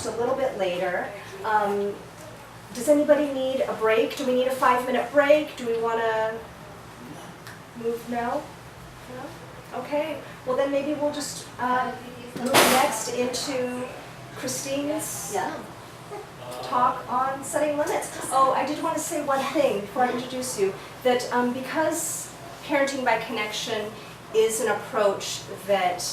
just a little bit later. Does anybody need a break? Do we need a 5-minute break? Do we want to move? No? No? Okay. Well, then maybe we'll just move next into Christine's talk on setting limits. Oh, I did want to say one thing before I introduce you, that because parenting by connection is an approach that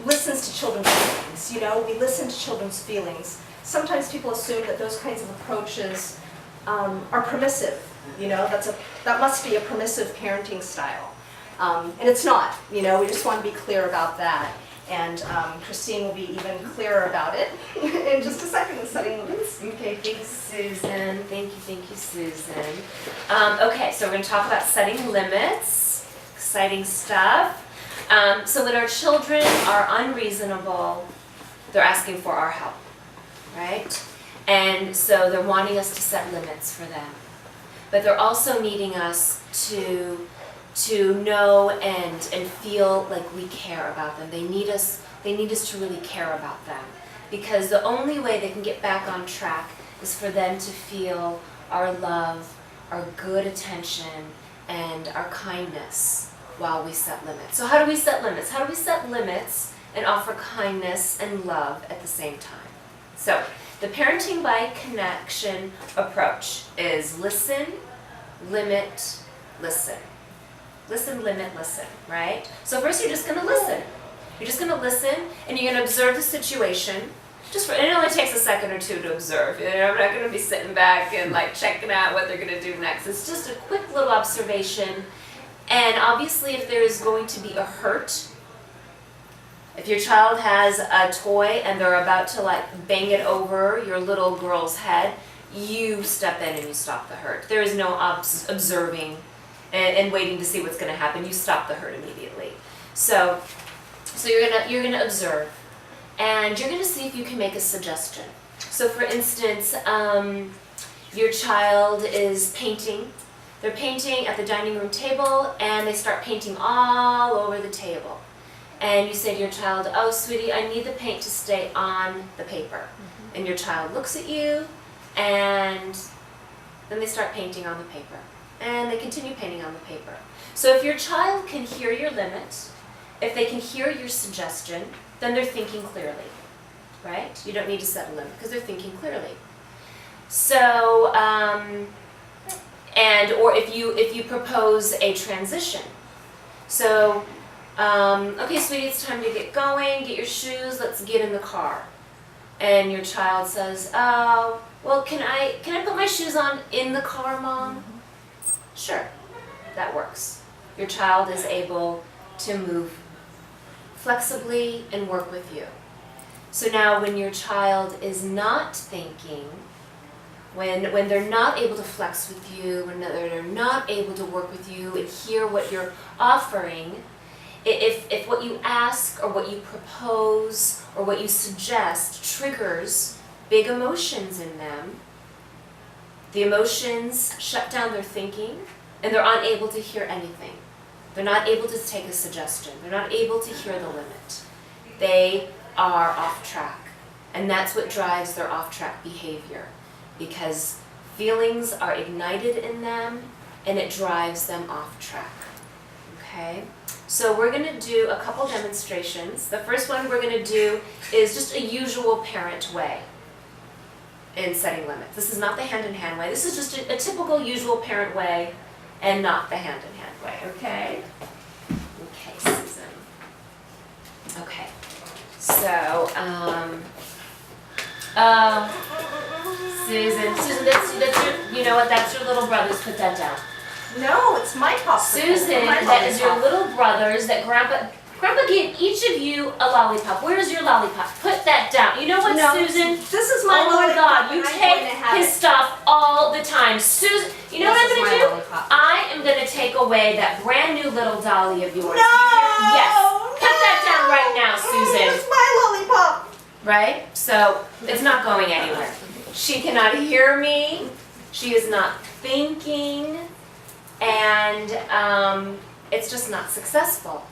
listens to children's feelings, we listen to children's feelings. Sometimes people assume that those kinds of approaches are permissive, that must be a permissive parenting style. And it's not, we just want to be clear about that. And Christine will be even clearer about it in just a second with setting limits. Okay, thanks, Susan. Thank you, Susan. Okay, so we're going to talk about setting limits. Exciting stuff. So when our children are unreasonable, they're asking for our help, right? And so they're wanting us to set limits for them. But they're also needing us to know and feel like we care about them. They need us to really care about them. Because the only way they can get back on track is for them to feel our love, our good attention, and our kindness while we set limits. So how do we set limits? How do we set limits and offer kindness and love at the same time? So the parenting by connection approach is listen, limit, listen. Listen, limit, listen, right? So first you're just going to listen. You're just going to listen and you're going to observe the situation. It only takes a second or two to observe. I'm not going to be sitting back and checking out what they're going to do next. It's just a quick little observation. And obviously if there is going to be a hurt, if your child has a toy and they're about to bang it over your little girl's head, you step in and you stop the hurt. There is no observing and waiting to see what's going to happen. You stop the hurt immediately. So you're gonna observe, and you're gonna see if you can make a suggestion. So for instance, your child is painting. They're painting at the dining room table, and they start painting all over the table. And you say to your child, "Oh, sweetie, I need the paint to stay on the paper." Mm-hmm. And your child looks at you, and then they start painting on the paper. And they continue painting on the paper. So if your child can hear your limit, if they can hear your suggestion, then they're thinking clearly, right? You don't need to set a limit because they're thinking clearly. So, or if you propose a transition. So, okay, sweetie, it's time to get going. Get your shoes. Let's get in the car. And your child says, "Oh, well, can I put my shoes on in the car, Mom?" Mm-hmm. Sure, that works. Your child is able to move flexibly and work with you. So now when your child is not thinking, when they're not able to flex with you, when they're not able to work with you and hear what you're offering, if what you ask or what you propose or what you suggest triggers big emotions in them, the emotions shut down their thinking, and they're unable to hear anything. They're not able to take a suggestion. They're not able to hear the limit. They are off track. And that's what drives their off-track behavior, because feelings are ignited in them, and it drives them off track. Okay? So we're going to do a couple demonstrations. The first one we're going to do is just a usual parent way in setting limits. This is not the hand-in-hand way. This is just a typical usual parent way and not the hand-in-hand way, okay? Okay, Susan. Okay, so, Susan, that's your, you know what, that's your little brother's, put that down. No, it's my pop. Susan, that is your little brother's that Grandpa gave each of you a lollipop. Where is your lollipop? Put that down. You know what, no, Susan? This is my lollipop. Oh my God, you take his stuff all the time. Susan, you know what I'm going to do? Lollipop. I am going to take away that brand new little dolly of yours. No! Yes. Put that down right now, Susan. It's my lollipop. Right? So, it's not going anywhere. She cannot hear me. She is not thinking. And it's just not successful.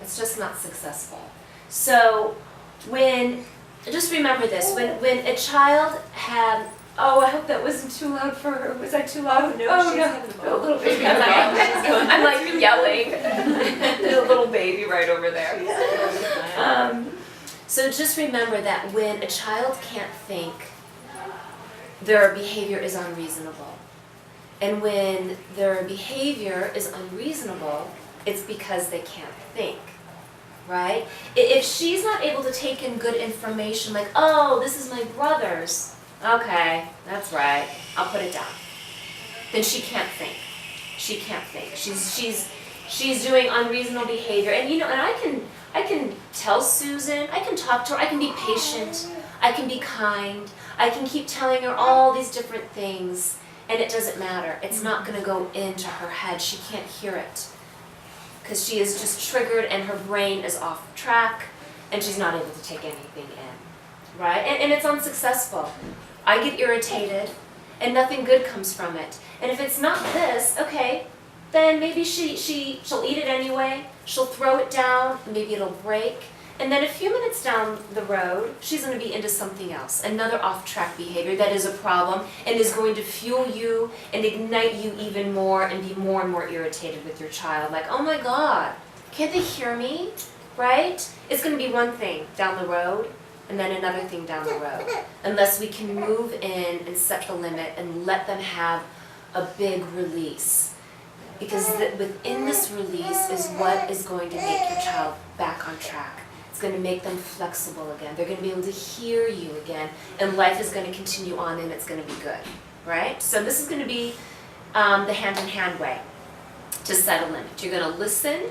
It's just not successful. So when just remember this, when a child had, oh, I hope that wasn't too loud for her. Was I too loud? No, Oh, she's no. having A little baby. I'm like yelling. The little baby right over there. So just remember that when a child can't think, their behavior is unreasonable. And when their behavior is unreasonable, it's because they can't think, right? If she's not able to take in good information, like, oh, this is my brother's, okay, that's right, I'll put it down. Then she can't think. She can't think. She's doing unreasonable behavior. And you know, and I can tell Susan, I can talk to her, I can be patient, I can be kind, I can keep telling her all these different things, and it doesn't matter. It's not going to go into her head. She can't hear it because she is just triggered and her brain is off track and she's not able to take anything in, right? And it's unsuccessful. I get irritated and nothing good comes from it. And if it's not this, okay, then maybe she'll eat it anyway. She'll throw it down, maybe it'll break. And then a few minutes down the road, she's going to be into something else, another off-track behavior that is a problem and is going to fuel you and ignite you even more and be more and more irritated with your child. Like, oh my God, can't they hear me, right? It's going to be one thing down the road and then another thing down the road, unless we can move in and set the limit and let them have a big release. Because within this release is what is going to make your child back on track. It's going to make them flexible again. They're going to be able to hear you again, and life is going to continue on, and it's going to be good, right? So this is going to be the hand-in-hand way to set a limit. You're going to listen,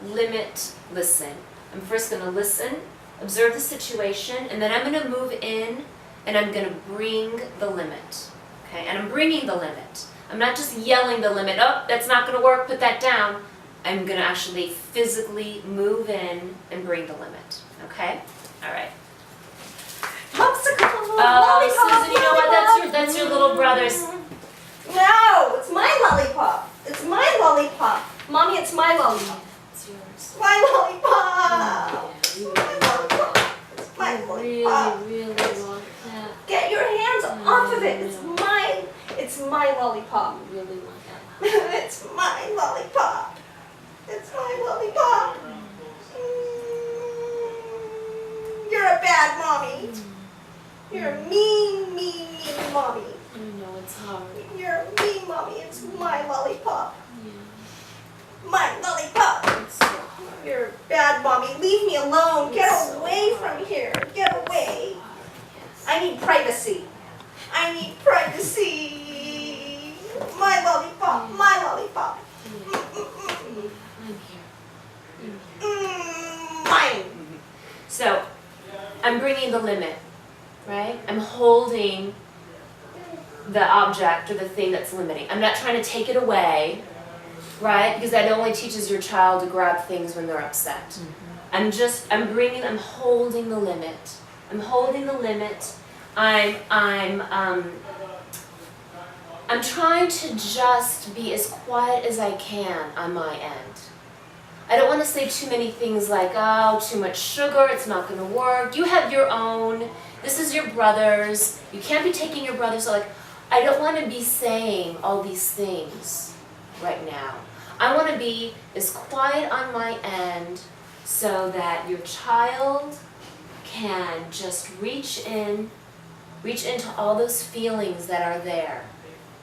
limit, listen. I'm first going to listen, observe the situation, and then I'm going to move in, and I'm going to bring the limit, okay? And I'm bringing the limit. I'm not just yelling the limit, oh, that's not going to work, put that down. I'm going to actually physically move in and bring the limit, okay? All right. Popsicle, Oh, lollipop, Susan, you know what? That's your little brother's. No, it's my lollipop. It's my lollipop. Mommy, it's my lollipop. It's yours. My lollipop. My lollipop. It's my lollipop. Really want that. Get your hands off of it. It's mine. It's my lollipop. Really want that. It's my lollipop. It's my lollipop. You're a bad mommy. You're a mean, mean, mean mommy. I know it's hard. You're a mean mommy. It's my lollipop. Yeah, My lollipop. it's so hard. You're a bad mommy. Leave me alone. Get It's so away hard. from here. Get away. Yes. I need privacy. I need privacy. My lollipop. My lollipop. I'm here. Mine. So, I'm bringing the limit, right? I'm holding the object or the thing that's limiting. I'm not trying to take it away, right? Because that only teaches your child to grab things when they're upset. I'm holding the limit. I'm holding the limit. I'm trying to just be as quiet as I can on my end. I don't want to say too many things like, oh, too much sugar, it's not going to work. You have your own. This is your brother's. You can't be taking your brother's. So like, I don't want to be saying all these things right now. I want to be as quiet on my end so that your child can just reach into all those feelings that are there,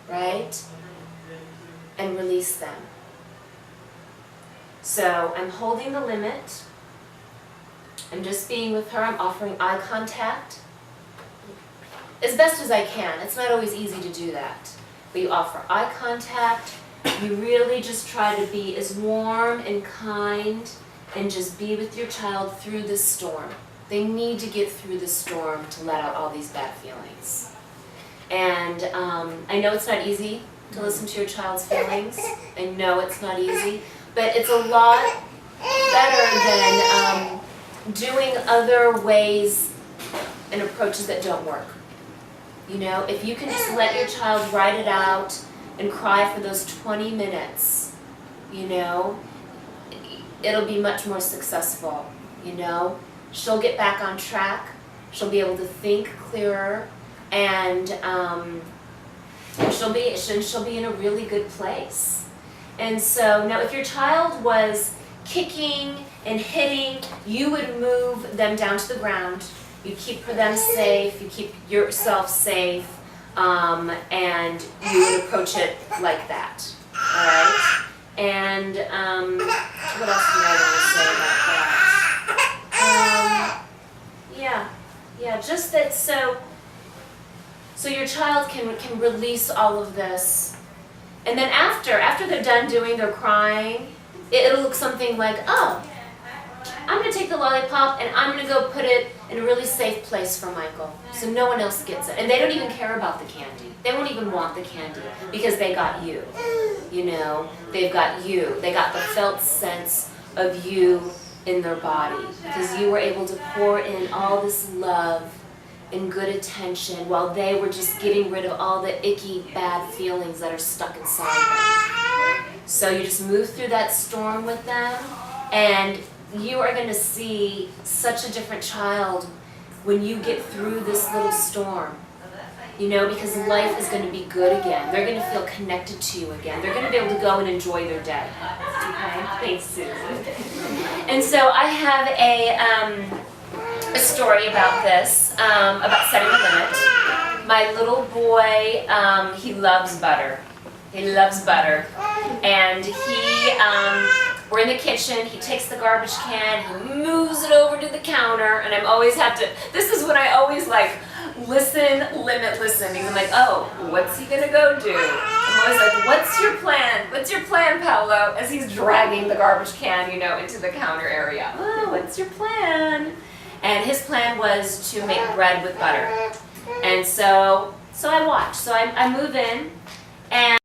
right? And release them. So I'm holding the limit. I'm just being with her. I'm offering eye contact as best as I can. It's not always easy to do that. But you offer eye contact. You really just try to be as warm and kind and just be with your child through this storm. They need to get through the storm to let out all these bad feelings. And I know it's not easy to listen to your child's feelings. I know it's not easy. But it's a lot better than doing other ways and approaches that don't work. You know, if you can just let your child write it out and cry for those 20 minutes, you know, it'll be much more successful, you know. She'll get back on track She'll be able to think clearer, and she'll be in a really good place. And so now if your child was kicking and hitting, you would move them down to the ground. You keep them safe, you keep yourself safe, and you would approach it like that. All right? And what else do I want to say about that? Yeah, just that so your child can release all of this. And then after they're done doing their crying, it'll look something like, oh, I'm going to take the lollipop and I'm going to go put it in a really safe place for Michael so no one else gets it. And they don't even care about the candy. They won't even want the candy because they got you. You know, they've got you. They got the felt sense of you in their body because you were able to pour in all this love and good attention while they were just getting rid of all the icky, bad feelings that are stuck inside them. So you just move through that storm with them, and you are going to see such a different child when you get through this little storm. You know, because life is going to be good again. They're going to feel connected to you again. They're going to be able to go and enjoy their day. Okay? Thanks, Susan. And so I have a story about this, about setting a limit. My little boy, he loves butter. He loves butter. And we're in the kitchen, he takes the garbage can, he moves it over to the counter, and I'm always this is when I always like, listen, because I'm like, oh, what's he gonna go do? I'm always like, what's your plan? What's your plan, Paolo? As he's dragging the garbage can, you know, into the counter area. Oh, what's your plan? And his plan was to make bread with butter. And so I watch. So I move in, and